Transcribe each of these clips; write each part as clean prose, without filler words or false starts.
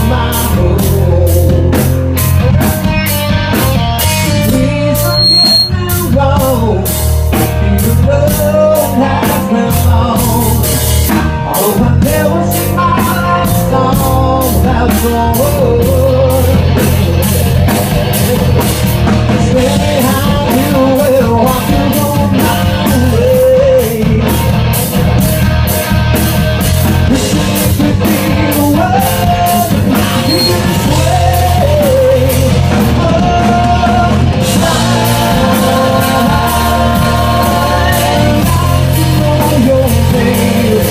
my home. Please don't get me wrong, the road has been long. Oh, I never see my life song without gold. Tell me how you will walk you go my way. This could be the world this way. Oh, I know your face.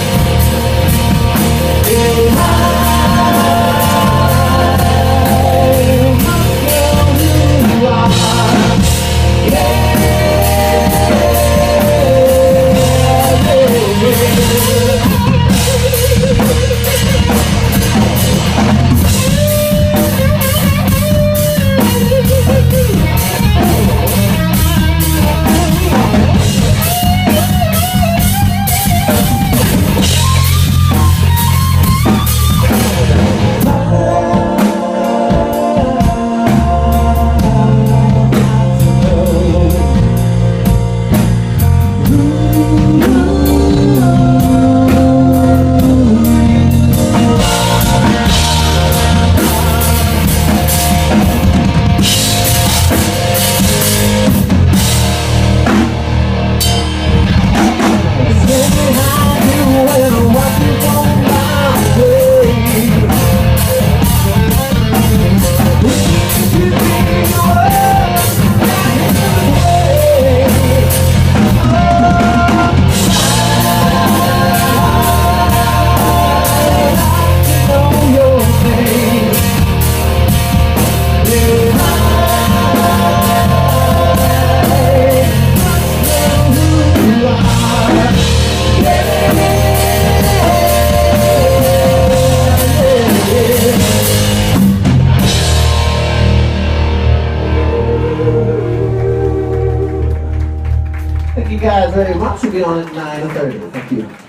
Thank you guys very much. We'll be on at 9:30. Thank you.